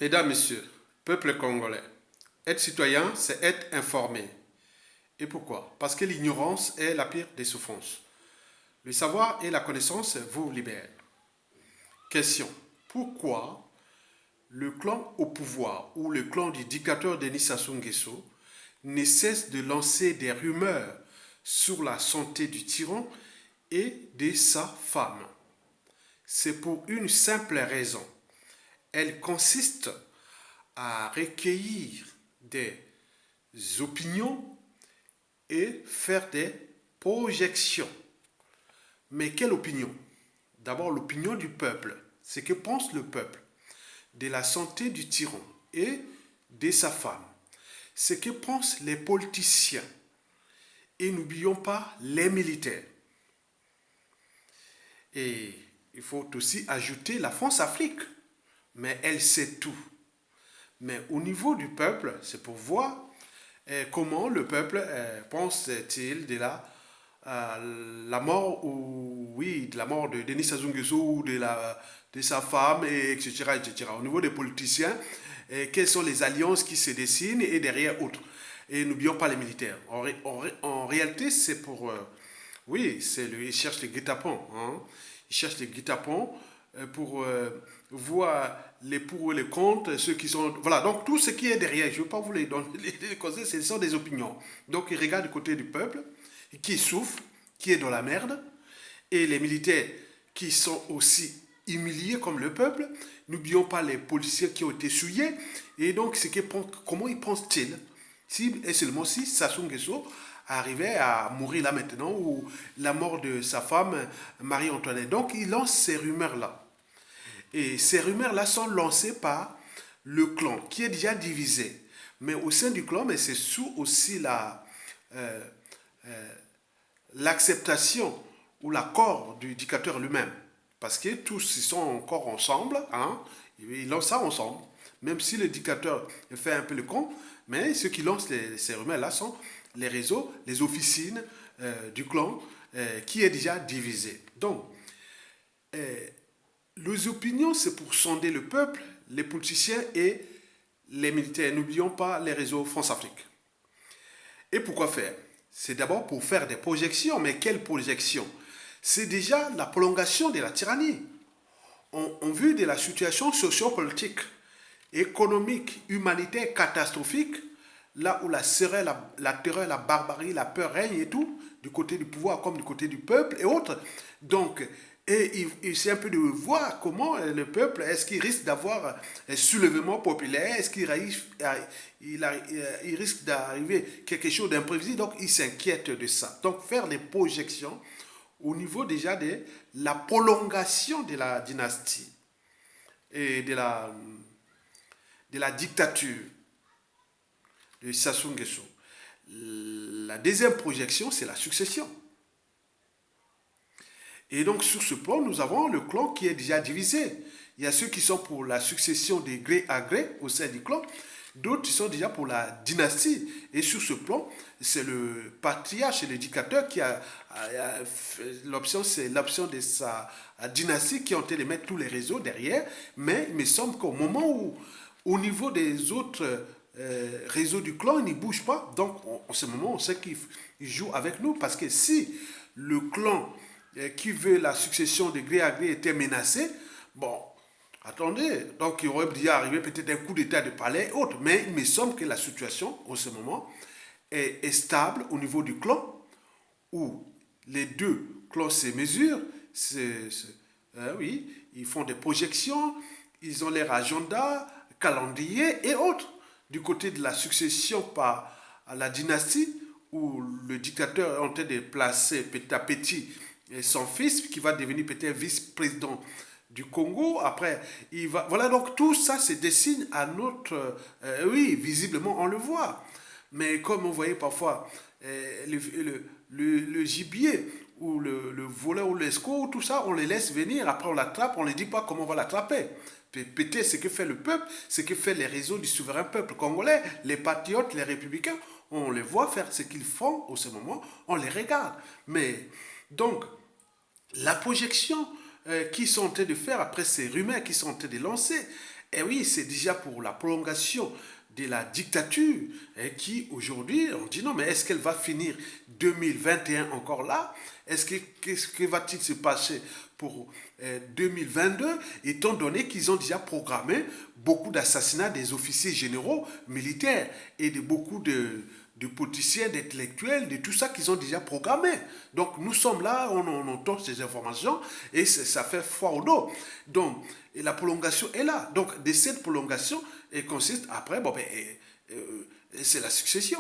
Mesdames, Messieurs, peuple congolais, être citoyen, c'est être informé. Et pourquoi? Parce que l'ignorance est la pire des souffrances. Le savoir et la connaissance vous libèrent. Question. Pourquoi le clan au pouvoir ou le clan du dictateur Denis Sassou Nguesso ne cesse de lancer des rumeurs sur la santé du tyran et de sa femme? C'est pour une simple raison. Elle consiste à recueillir des opinions et faire des projections. Mais quelle opinion? D'abord l'opinion du peuple. Ce que pense le peuple de la santé du tyran et de sa femme. Ce que pensent les politiciens. Et n'oublions pas les militaires. Et il faut aussi ajouter la France-Afrique. Mais elle sait tout. Mais au niveau du peuple, c'est pour voir comment le peuple pense-t-il de la mort ou oui de la mort de Denis Sassou Nguesso ou de sa femme et etc., etc. Au niveau des politiciens, quelles sont les alliances qui se dessinent et derrière autres. Et n'oublions pas les militaires. En réalité, c'est pour oui, ils cherchent les guet-apens. Hein. Ils cherchent les guet-apens pour voir les pour et les contre, ceux qui sont... Voilà, donc tout ce qui est derrière, je ne veux pas vous les donner, les conseils, ce sont des opinions. Donc ils regardent du côté du peuple, qui souffre, qui est dans la merde, et les militaires qui sont aussi humiliés comme le peuple. N'oublions pas les policiers qui ont été souillés. Et donc, comment ils pensent-ils si, et seulement si Sassou Nguesso arrivait à mourir là maintenant, ou la mort de sa femme, Marie-Antoinette. Donc, il lance ces rumeurs-là. Et ces rumeurs-là sont lancées par le clan, qui est déjà divisé. Mais au sein du clan, mais c'est sous aussi euh, l'acceptation ou l'accord du dictateur lui-même. Parce que tous ils sont encore ensemble, hein, ils lancent ça ensemble. Même si le dictateur fait un peu le con, mais ceux qui lancent ces rumeurs-là sont les réseaux, les officines du clan qui est déjà divisé. Donc, les opinions, c'est pour sonder le peuple, les politiciens et les militaires. N'oublions pas les réseaux France-Afrique. Et pourquoi faire? C'est d'abord pour faire des projections. Mais quelles projections? C'est déjà la prolongation de la tyrannie. En vue de la situation sociopolitique, économique, humanitaire catastrophique, là où la terreur, la barbarie, la peur règnent et tout, du côté du pouvoir comme du côté du peuple et autres. Donc, il c'est un peu de voir comment le peuple, est-ce qu'il risque d'avoir un soulèvement populaire, est-ce il risque d'arriver quelque chose d'imprévisible, donc il s'inquiète de ça. Donc faire des projections au niveau déjà de la prolongation de la dynastie et de la dictature de Sassou Nguesso. La deuxième projection, c'est la succession. Et donc, sur ce plan, nous avons le clan qui est déjà divisé. Il y a ceux qui sont pour la succession de gré à gré au sein du clan, d'autres qui sont déjà pour la dynastie. Et sur ce plan, c'est le patriarche et le dictateur qui a l'option, c'est l'option de sa dynastie qui ont été de mettre tous les réseaux derrière. Mais il me semble qu'au moment où, au niveau des autres réseaux du clan, ils ne bougent pas. Donc, en ce moment, on sait qu'ils jouent avec nous parce que si le clan qui veut la succession de gré à gré était menacé, bon, attendez, donc il aurait déjà arrivé peut-être un coup d'état de palais et autres, mais il me semble que la situation, en ce moment, est stable au niveau du clan, où les deux clans se mesurent, oui, ils font des projections, ils ont leur agenda, calendrier et autres. Du côté de la succession par la dynastie, où le dictateur est en train de placer petit à petit son fils, qui va devenir peut-être vice-président du Congo. Après, il va... Voilà, donc tout ça se dessine à notre... oui, visiblement, on le voit. Mais comme on voyait parfois le gibier ou le voleur ou l'escroc, tout ça, on les laisse venir, après on l'attrape, on ne dit pas comment on va l'attraper. Peut-être ce que fait le peuple, ce que fait les réseaux du souverain peuple congolais, les patriotes, les républicains, on les voit faire ce qu'ils font au ce moment, on les regarde. Mais donc, la projection qu'ils sont en train de faire après ces rumeurs qu'ils sont en train de lancer Et oui, c'est déjà pour la prolongation de la dictature qui, aujourd'hui, on dit non, mais est-ce qu'elle va finir 2021 encore là? Qu'est-ce que va-t-il se passer pour 2022, étant donné qu'ils ont déjà programmé beaucoup d'assassinats des officiers généraux militaires et de beaucoup de politiciens, d'intellectuels, de tout ça qu'ils ont déjà programmé. Donc nous sommes là, on entend ces informations et ça fait froid au dos. Donc et la prolongation est là. Donc de cette prolongation, elle consiste après, c'est la succession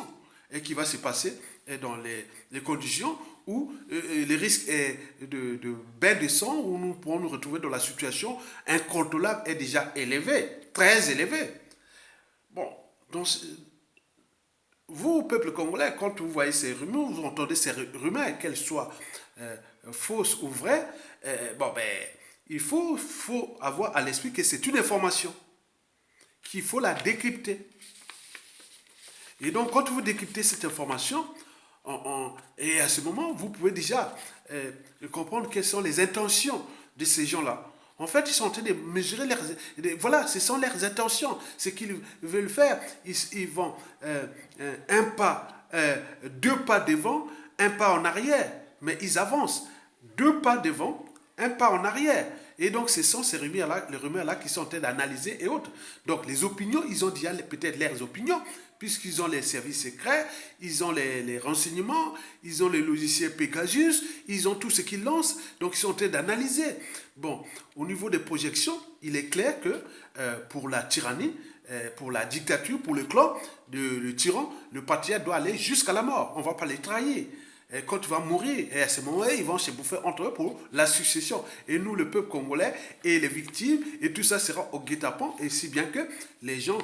et qui va se passer dans les conditions où le risque est de bain de sang, où nous pourrons nous retrouver dans la situation incontrôlable est déjà élevée, très élevée. Bon, donc vous, peuple congolais, quand vous voyez ces rumeurs, vous entendez ces rumeurs, qu'elles soient fausses ou vraies, il faut avoir à l'esprit que c'est une information, qu'il faut la décrypter. Et donc, quand vous décryptez cette information, et à ce moment, vous pouvez déjà comprendre quelles sont les intentions de ces gens-là. En fait, ils sont en train de mesurer voilà, ce sont leurs intentions, ce qu'ils veulent faire. Ils vont un pas, deux pas devant, un pas en arrière, mais ils avancent deux pas devant, un pas en arrière. Et donc, ce sont ces rumeurs-là, les rumeurs-là qui sont en train d'analyser et autres. Donc, les opinions, ils ont déjà peut-être leurs opinions, puisqu'ils ont les services secrets, ils ont les renseignements, ils ont les logiciels Pegasus, ils ont tout ce qu'ils lancent, donc ils sont en train d'analyser. Bon, au niveau des projections, il est clair que pour la tyrannie, pour la dictature, pour le clan, le tyran, le patriarche doit aller jusqu'à la mort. On ne va pas les trahir. Et quand tu vas mourir, et à ce moment-là, ils vont se bouffer entre eux pour la succession. Et nous, le peuple congolais, et les victimes, et tout ça sera au guet-apens, et si bien que les gens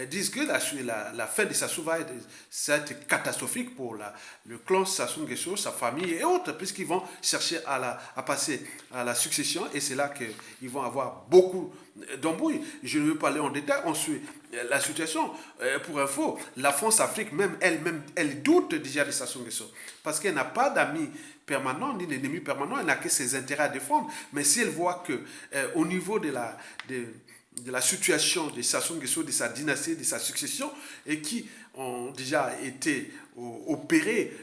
disent que la fin de Sassou va être catastrophique pour le clan Sassou Nguesso, sa famille et autres, puisqu'ils vont chercher à passer à la succession, et c'est là qu'ils vont avoir beaucoup d'embrouilles. Je ne veux pas aller en détail, on suit la situation. Pour info, la France-Afrique, même elle-même, elle doute déjà de Sassou Nguesso, parce qu'elle n'a pas d'amis permanents, ni d'ennemis permanents, elle n'a que ses intérêts à défendre. Mais si elle voit que au niveau de la situation de Sassou Nguesso, de sa dynastie, de sa succession, et qui ont déjà été opérés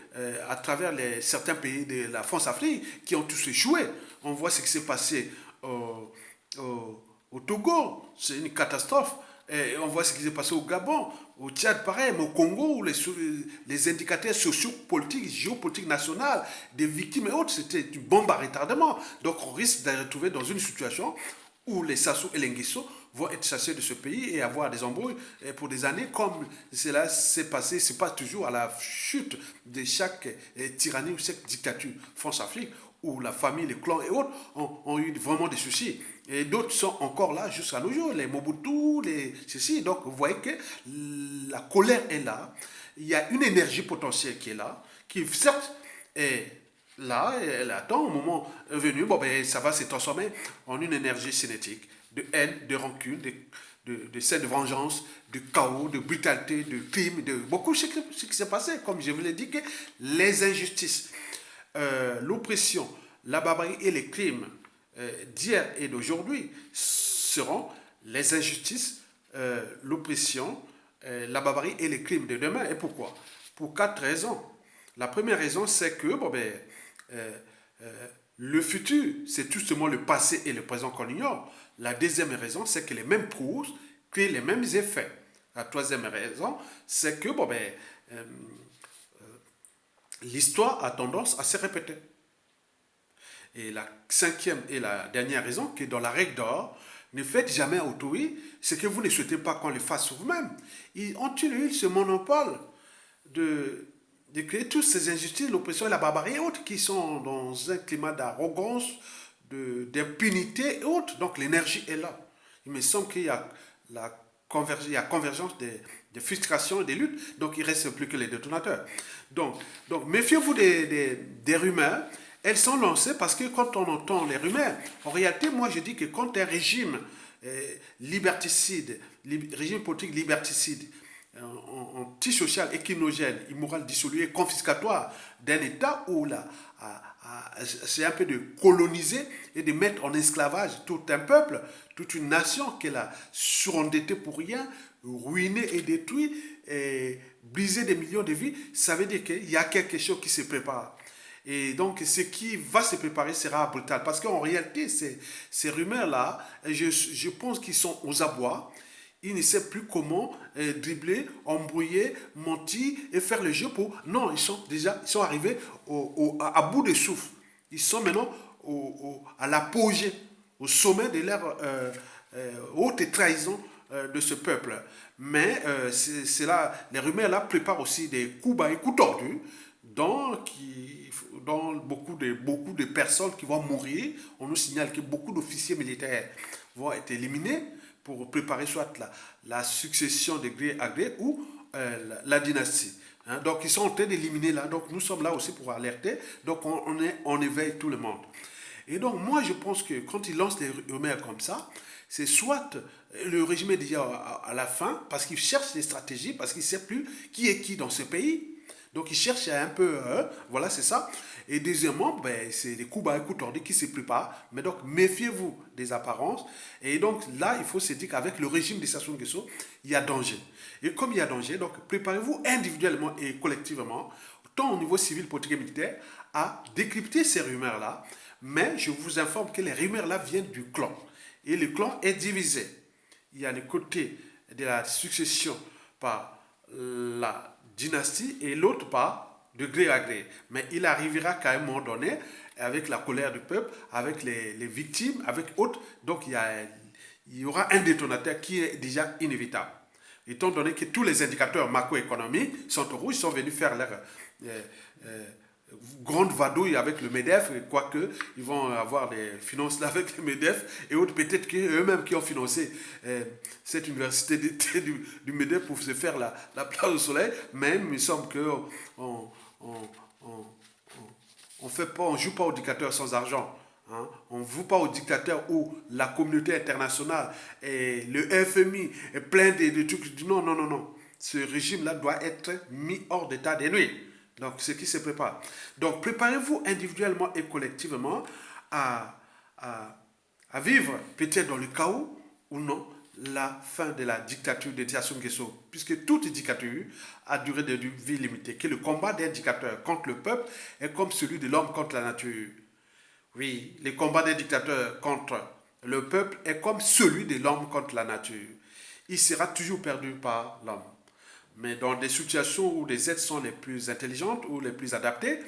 à travers certains pays de la France-Afrique, qui ont tous échoué. On voit ce qui s'est passé au Togo, c'est une catastrophe. Et on voit ce qui s'est passé au Gabon, au Tchad, pareil, mais au Congo, où les indicateurs sociopolitiques, géopolitiques nationales, des victimes et autres, c'était une bombe à retardement. Donc on risque de se retrouver dans une situation où les Sassou et les Nguesso vont être chassés de ce pays et avoir des embrouilles pour des années, comme cela s'est passé, c'est pas toujours à la chute de chaque tyrannie ou chaque dictature France-Afrique, où la famille, les clans et autres ont eu vraiment des soucis. Et d'autres sont encore là jusqu'à nos jours, les Mobutu, les ceci. Donc vous voyez que la colère est là, il y a une énergie potentielle qui est là, qui certes est là, elle attend au moment venu, ça va se transformer en une énergie cinétique, de haine, de rancune, de scène de vengeance, de chaos, de brutalité, de crime, de beaucoup ce qui s'est passé, comme je vous l'ai dit, que les injustices, l'oppression, la barbarie et les crimes d'hier et d'aujourd'hui seront les injustices, l'oppression, la barbarie et les crimes de demain. Et pourquoi? Pour quatre raisons. La première raison, c'est que le futur, c'est tout simplement le passé et le présent qu'on ignore. La deuxième raison, c'est que les mêmes causes créent les mêmes effets. La troisième raison, c'est que l'histoire a tendance à se répéter. Et la cinquième et la dernière raison, qui est dans la règle d'or, ne faites jamais à autrui ce que vous ne souhaitez pas qu'on le fasse sur vous-même. Ils ont-ils eu ce monopole de créer toutes ces injustices, l'oppression et la barbarie et autres qui sont dans un climat d'arrogance, d'impunité et autres. Donc l'énergie est là. Il me semble qu'il y a convergence des frustrations et des luttes, donc il ne reste plus que les détonateurs. Donc méfiez-vous des rumeurs. Elles sont lancées parce que quand on entend les rumeurs, en réalité, moi je dis que quand un régime liberticide, régime politique liberticide, antisocial, équinogène, immoral, dissolu et confiscatoire d'un État où là, c'est un peu de coloniser et de mettre en esclavage tout un peuple, toute une nation qu'elle a surendettée pour rien, ruiné et détruit, et briser des millions de vies, ça veut dire qu'il y a quelque chose qui se prépare. Et donc, ce qui va se préparer sera brutal. Parce qu'en réalité, ces rumeurs-là, je pense qu'ils sont aux abois. Ils ne savent plus comment dribbler, embrouiller, mentir et faire le jeu pour... Non, ils sont arrivés à bout de souffle. Ils sont maintenant à l'apogée, au sommet de leur haute trahison de ce peuple. Mais les rumeurs là préparent aussi des coups bas et coups tordus dans beaucoup de personnes qui vont mourir. On nous signale que beaucoup d'officiers militaires vont être éliminés pour préparer soit la succession de gré à gré ou la dynastie. Hein, donc ils sont en train d'éliminer là. Donc nous sommes là aussi pour alerter. Donc on éveille tout le monde. Et donc moi je pense que quand ils lancent des rumeurs comme ça, c'est soit le régime est déjà à la fin parce qu'il cherche des stratégies, parce qu'il ne sait plus qui est qui dans ce pays. Donc il cherche un peu, voilà c'est ça. Et deuxièmement, ben, c'est des coups bas et coups tordus qui se préparent. Mais donc méfiez-vous des apparences. Et donc là, il faut se dire qu'avec le régime de Sassou Nguesso, il y a danger. Et comme il y a danger, donc préparez-vous individuellement et collectivement, tant au niveau civil, politique et militaire, à décrypter ces rumeurs-là. Mais je vous informe que les rumeurs-là viennent du clan. Et le clan est divisé. Il y a le côté de la succession par la dynastie et l'autre par de gré à gré. Mais il arrivera qu'à un moment donné, avec la colère du peuple, avec les victimes, avec autres, donc il y aura un détonateur qui est déjà inévitable. Étant donné que tous les indicateurs macroéconomiques sont au rouge, ils sont venus faire leur grande vadouille avec le MEDEF, quoique ils vont avoir des finances là avec le MEDEF et autres, peut-être qu'eux-mêmes qui ont financé cette université d'été du MEDEF pour se faire la place au soleil, même il semble qu'on on fait pas, on joue pas au dictateur sans argent. Hein? On ne joue pas au dictateur où la communauté internationale et le FMI est plein de trucs. Non, non, non, non. Ce régime-là doit être mis hors d'état de nuit. Donc, ce qui se prépare. Donc, préparez-vous individuellement et collectivement à vivre, peut-être dans le chaos ou non, la fin de la dictature de Sassou Nguesso. Puisque toute dictature a duré de vie limitée. Que le combat des dictateurs contre le peuple est comme celui de l'homme contre la nature. Oui, le combat des dictateurs contre le peuple est comme celui de l'homme contre la nature. Il sera toujours perdu par l'homme. Mais dans des situations où les aides sont les plus intelligentes ou les plus adaptées,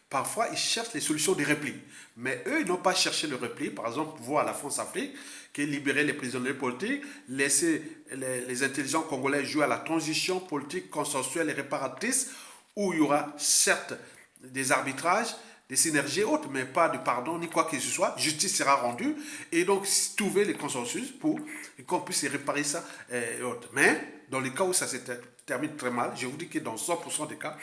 parfois ils cherchent les solutions de repli. Mais eux, ils n'ont pas cherché le repli. Par exemple, voir la France-Afrique, qui est libérer les prisonniers politiques, laisser les intelligents congolais jouer à la transition politique consensuelle et réparatrice, où il y aura certes des arbitrages, des synergies autres, mais pas de pardon ni quoi que ce soit. Justice sera rendue et donc trouver les consensus pour qu'on puisse réparer ça et autres. Mais dans les cas où ça se termine très mal, je vous dis que dans 100% des cas,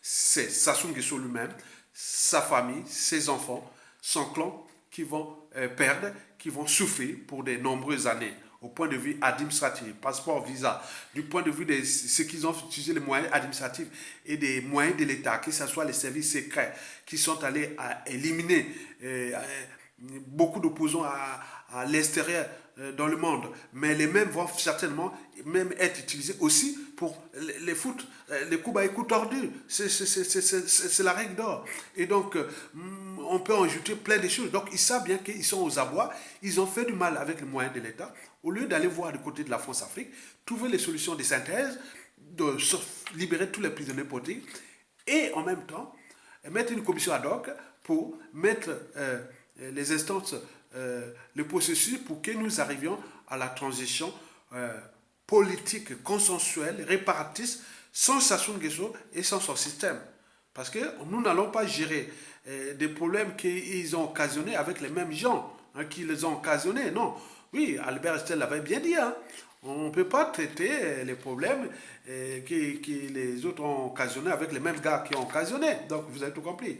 c'est Sassou Nguesso lui-même, sa famille, ses enfants, son clan qui vont perdre, qui vont souffrir pour de nombreuses années au point de vue administratif, passeport, visa, du point de vue de ceux qui ont utilisé les moyens administratifs et des moyens de l'État, que ce soit les services secrets qui sont allés à éliminer beaucoup d'opposants à l'extérieur dans le monde. Mais les mêmes vont certainement même être utilisés aussi pour les foot, les coups bas et coups tordus. C'est la règle d'or. Et donc, on peut en ajouter plein de choses. Donc, ils savent bien qu'ils sont aux abois. Ils ont fait du mal avec les moyens de l'État. Au lieu d'aller voir du côté de la France-Afrique, trouver les solutions de synthèse, de libérer tous les prisonniers politiques et en même temps mettre une commission ad hoc pour mettre les instances, le processus pour que nous arrivions à la transition politique, consensuelle, réparatrice, sans Sassou Nguesso et sans son système. Parce que nous n'allons pas gérer des problèmes qu'ils ont occasionnés avec les mêmes gens qui les ont occasionnés. Non. Oui, Albert Einstein l'avait bien dit. Hein. On ne peut pas traiter les problèmes que les autres ont occasionnés avec les mêmes gars qui ont occasionné. Donc, vous avez tout compris.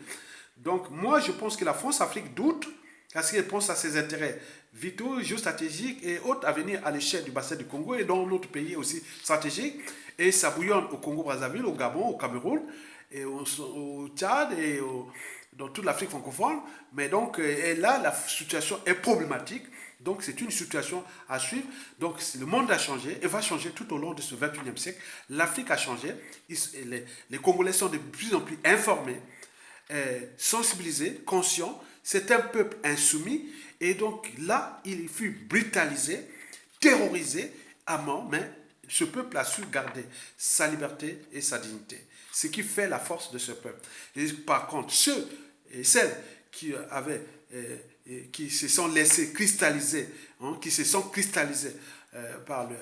Donc, moi, je pense que la France-Afrique doute parce qu'ils pensent à ses intérêts vitaux, géostratégiques et autres à venir à l'échelle du bassin du Congo et dans notre pays aussi stratégique. Et ça bouillonne au Congo-Brazzaville, au Gabon, au Cameroun, et au Tchad et dans toute l'Afrique francophone. Mais donc, et là, la situation est problématique. Donc, c'est une situation à suivre. Donc, le monde a changé et va changer tout au long de ce 21e siècle. L'Afrique a changé. Les Congolais sont de plus en plus informés, sensibilisés, conscients. C'est un peuple insoumis. Et donc, là, il fut brutalisé, terrorisé à mort, mais ce peuple a su garder sa liberté et sa dignité. Ce qui fait la force de ce peuple. Et par contre, ceux et celles qui se sont laissés cristalliser, hein, qui se sont cristallisés par le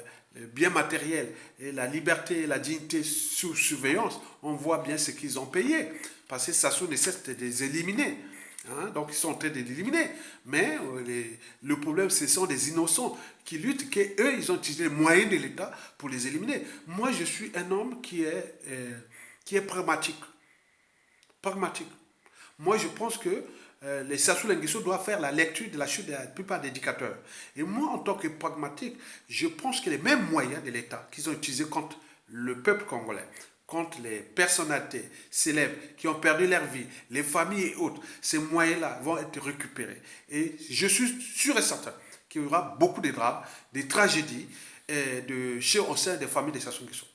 bien matériel et la liberté et la dignité sous surveillance, on voit bien ce qu'ils ont payé. Parce que Sassou ne cesse de les éliminer. Hein, donc ils sont en train de l'éliminer. Mais le problème, ce sont des innocents qui luttent, qu'eux, ils ont utilisé les moyens de l'État pour les éliminer. Moi, je suis un homme qui est pragmatique. Pragmatique. Moi, je pense que les Sassou Nguesso doivent faire la lecture de la chute de la plupart des dictateurs. Et moi, en tant que pragmatique, je pense que les mêmes moyens de l'État qu'ils ont utilisés contre le peuple congolais, contre les personnalités célèbres qui ont perdu leur vie, les familles et autres, ces moyens-là vont être récupérés. Et je suis sûr et certain qu'il y aura beaucoup de drames, des tragédies au sein des familles des Sassou Nguesso.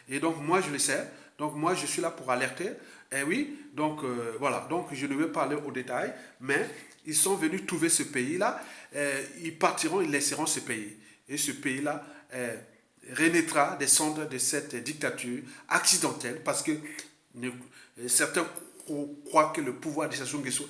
Et donc, moi, je le sais. Donc, moi, je suis là pour alerter. Et oui, donc, voilà. Donc, je ne vais pas aller au détail, mais ils sont venus trouver ce pays-là. Ils partiront, ils laisseront ce pays. Et ce pays-là renaîtra des cendres de cette dictature accidentelle, parce que certains croient que le pouvoir de Sassou Nguesso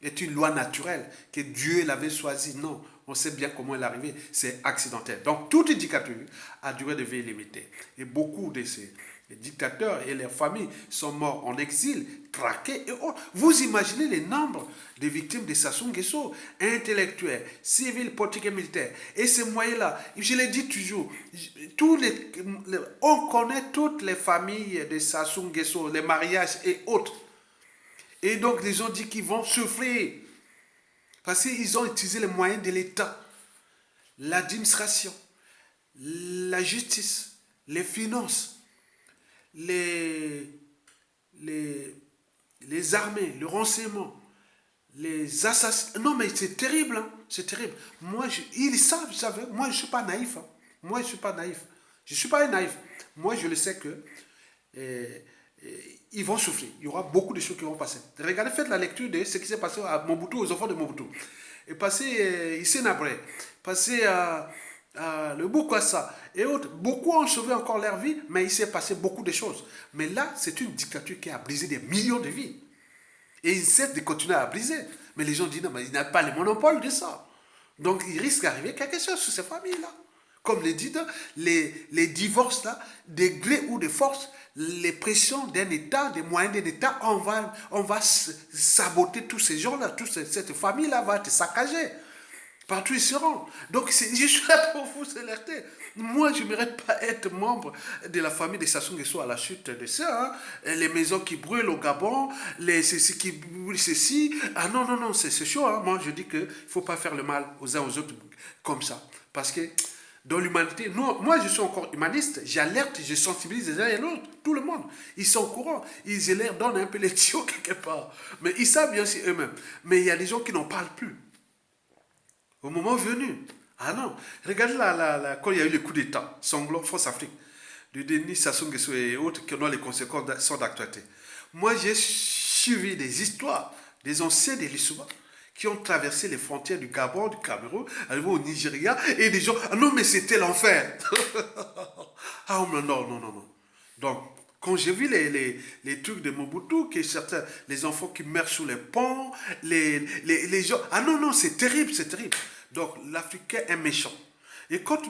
est une loi naturelle, que Dieu l'avait choisi. Non, on sait bien comment elle est arrivée, c'est accidentel. Donc toute dictature a durée de vie limitée. Et beaucoup de ces dictateurs et leurs familles sont morts en exil, traqués et autres. Vous imaginez les nombres de victimes de Sassou Nguesso, intellectuels, civils, politiques et militaires. Et ces moyens-là, je l'ai dit toujours, on connaît toutes les familles de Sassou Nguesso, les mariages et autres. Et donc, les gens disent qu'ils vont souffrir. Parce qu'ils ont utilisé les moyens de l'État, l'administration, la justice, les finances, les armées, le renseignement, les assassins. Non, mais c'est terrible, hein? C'est terrible. Moi, ils savent, vous savez, moi, je ne suis pas naïf. Hein? Moi, je ne suis pas naïf. Je ne suis pas un naïf. Moi, je le sais que ils vont souffrir. Il y aura beaucoup de choses qui vont passer. Regardez, faites la lecture de ce qui s'est passé à Mobutu, aux enfants de Mobutu. Et passez ici Nabré, passez le Bukasa et autres. Beaucoup ont sauvé encore leur vie, mais il s'est passé beaucoup de choses. Mais là, c'est une dictature qui a brisé des millions de vies. Et ils cessent de continuer à briser. Mais les gens disent non, mais ils n'ont pas le monopole de ça. Donc il risque d'arriver quelque chose sur ces familles-là. Comme le dit, les divorces, là, des gré ou de force, les pressions d'un État, des moyens d'un État, on va saboter tous ces gens-là, toute cette famille-là va être saccagée. Partout ils seront. Donc je suis là pour vous alerter. Moi, je ne mérite pas être membre de la famille de Sassou Nguesso à la chute de ça. Hein. Les maisons qui brûlent au Gabon, ceci qui brûlent ceci. Ah non, non, non, c'est chaud. Hein. Moi, je dis qu'il ne faut pas faire le mal aux uns aux autres comme ça. Parce que dans l'humanité, moi je suis encore humaniste, j'alerte, je sensibilise les uns et l'autre, tout le monde. Ils sont au courant, ils leur donnent un peu les tuyaux quelque part. Mais ils savent bien aussi eux-mêmes. Mais il y a des gens qui n'en parlent plus. Au moment venu. Ah non, regardez quand il y a eu le coup d'État, sanglant, France-Afrique, de Denis Sassou Nguesso et autres, qui ont les conséquences sont d'actualité. Moi j'ai suivi des histoires des anciens des Lissouba qui ont traversé les frontières du Gabon, du Cameroun, arrivé au Nigeria, et des gens, ah non, mais c'était l'enfer. Ah non, non, non, non. Donc, quand j'ai vu les trucs de Mobutu, que certains, les enfants qui meurent sous les ponts, les gens, ah non, non, c'est terrible, c'est terrible. Donc, l'Africain est méchant. Et quand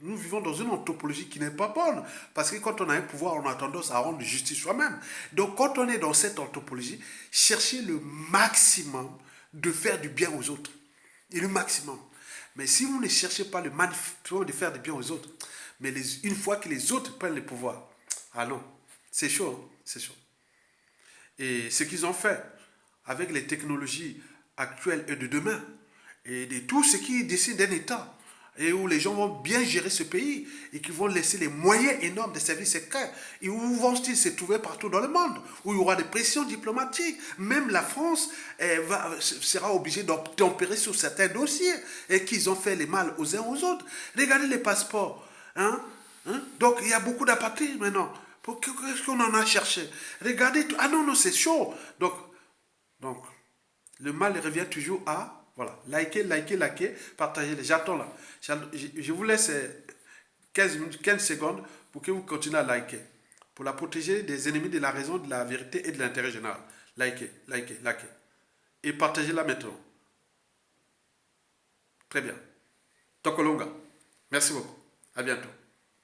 nous vivons dans une anthropologie qui n'est pas bonne. Parce que quand on a un pouvoir, on a tendance à rendre justice soi-même. Donc quand on est dans cette anthropologie, cherchez le maximum de faire du bien aux autres. Et le maximum. Mais si vous ne cherchez pas le maximum de faire du bien aux autres, mais une fois que les autres prennent le pouvoir, ah non, c'est chaud, hein, c'est chaud. Et ce qu'ils ont fait avec les technologies actuelles et de demain, et de tout ce qui décide d'un État, et où les gens vont bien gérer ce pays, et qui vont laisser les moyens énormes des services secrets, et où vont-ils se trouver partout dans le monde, où il y aura des pressions diplomatiques. Même la France sera obligée d'obtempérer sur certains dossiers, et qu'ils ont fait les mal aux uns aux autres. Regardez les passeports. Hein? Donc il y a beaucoup d'apatrides maintenant. Qu'est-ce qu'on en a cherché? Regardez tout. Ah non, non, c'est chaud. Donc, le mal revient toujours à, voilà, liker, partager. J'attends là. Je vous laisse 15 secondes pour que vous continuez à liker. Pour la protéger des ennemis de la raison, de la vérité et de l'intérêt général. Likez. Et partagez-la maintenant. Très bien. Tokolonga. Merci beaucoup. À bientôt.